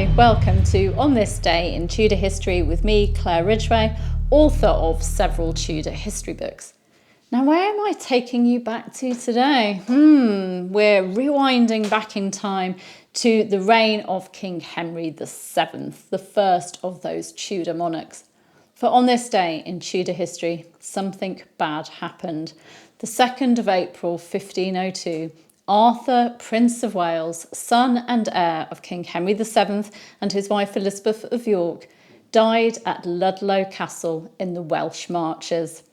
Hi, welcome to On This Day in Tudor History with me, Claire Ridgway, author of several Tudor history books. Now, where am I taking you back to today? We're rewinding back in time to the reign of King Henry VII, the first of those Tudor monarchs. For on this day in Tudor history, something bad happened. The 2nd of April, 1502, Arthur, Prince of Wales, son and heir of King Henry VII and his wife Elizabeth of York, died at Ludlow Castle in the Welsh Marches.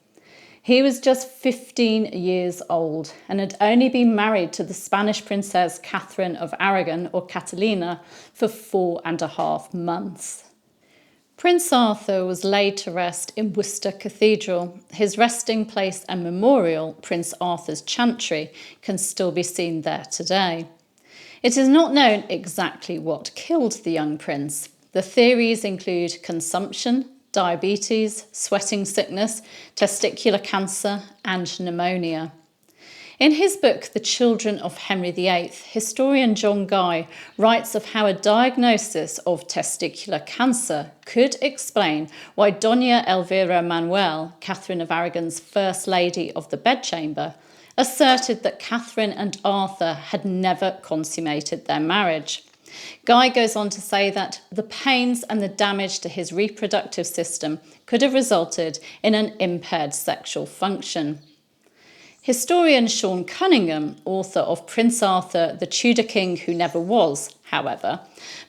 He was just 15 years old and had only been married to the Spanish princess Catherine of Aragon, or Catalina, for 4.5 months. Prince Arthur was laid to rest in Worcester Cathedral. His resting place and memorial, Prince Arthur's Chantry, can still be seen there today. It is not known exactly what killed the young prince. The theories include consumption, diabetes, sweating sickness, testicular cancer, and pneumonia. In his book, The Children of Henry VIII, historian John Guy writes of how a diagnosis of testicular cancer could explain why Doña Elvira Manuel, Catherine of Aragon's First Lady of the Bedchamber, asserted that Catherine and Arthur had never consummated their marriage. Guy goes on to say that the pains and the damage to his reproductive system could have resulted in an impaired sexual function. Historian Sean Cunningham, author of Prince Arthur, the Tudor King Who Never Was, however,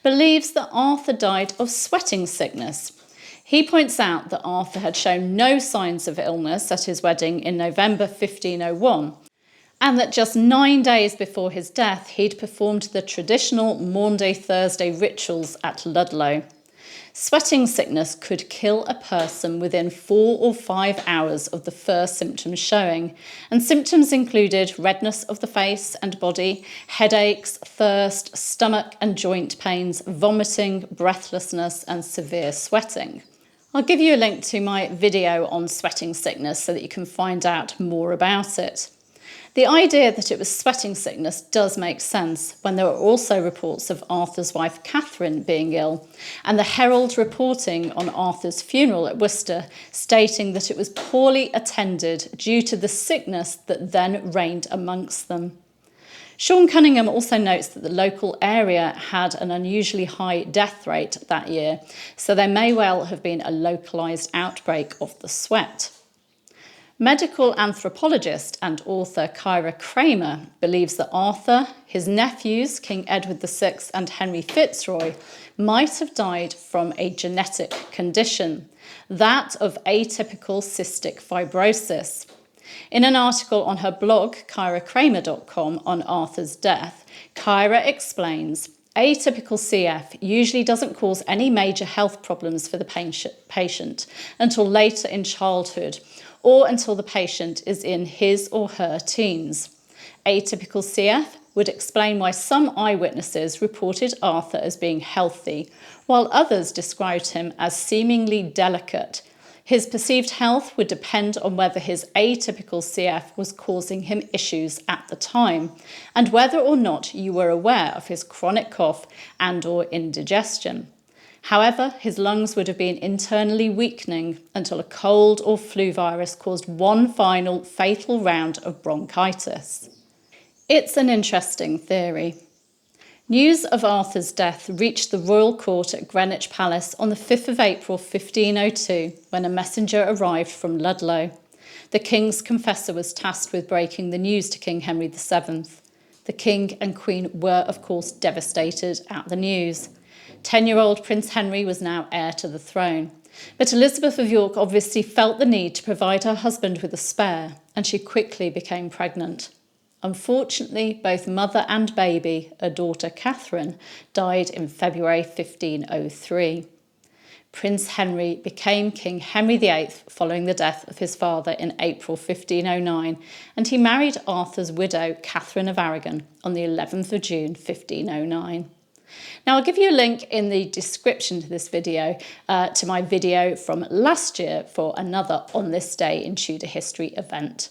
believes that Arthur died of sweating sickness. He points out that Arthur had shown no signs of illness at his wedding in November 1501, and that just 9 days before his death he'd performed the traditional Maundy Thursday rituals at Ludlow. Sweating sickness could kill a person within 4 or 5 hours of the first symptoms showing, and symptoms included redness of the face and body, headaches, thirst, stomach and joint pains, vomiting, breathlessness and severe sweating. I'll give you a link to my video on sweating sickness so that you can find out more about it. The idea that it was sweating sickness does make sense when there are also reports of Arthur's wife Catherine being ill, and the Herald reporting on Arthur's funeral at Worcester stating that it was poorly attended due to the sickness that then reigned amongst them. Sean Cunningham also notes that the local area had an unusually high death rate that year, so there may well have been a localised outbreak of the sweat. Medical anthropologist and author Kyra Kramer believes that Arthur, his nephews, King Edward VI and Henry Fitzroy, might have died from a genetic condition, that of atypical cystic fibrosis. In an article on her blog, kyrakramer.com, on Arthur's death, Kyra explains, atypical CF usually doesn't cause any major health problems for the patient until later in childhood, or until the patient is in his or her teens. Atypical CF would explain why some eyewitnesses reported Arthur as being healthy, while others described him as seemingly delicate. His perceived health would depend on whether his atypical CF was causing him issues at the time, and whether or not you were aware of his chronic cough and/or indigestion. However, his lungs would have been internally weakening until a cold or flu virus caused one final fatal round of bronchitis. It's an interesting theory. News of Arthur's death reached the royal court at Greenwich Palace on the 5th of April 1502 when a messenger arrived from Ludlow. The king's confessor was tasked with breaking the news to King Henry VII. The king and queen were, of course, devastated at the news. 10-year-old Prince Henry was now heir to the throne. But Elizabeth of York obviously felt the need to provide her husband with a spare, and she quickly became pregnant. Unfortunately, both mother and baby, a daughter Catherine, died in February 1503. Prince Henry became King Henry VIII following the death of his father in April 1509, and he married Arthur's widow, Catherine of Aragon, on the 11th of June 1509. Now, I'll give you a link in the description to this video to my video from last year for another On This Day in Tudor History event.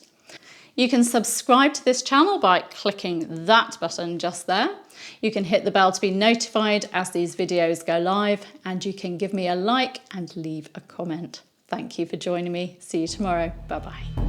You can subscribe to this channel by clicking that button just there. You can hit the bell to be notified as these videos go live, and you can give me a like and leave a comment. Thank you for joining me. See you tomorrow. Bye-bye.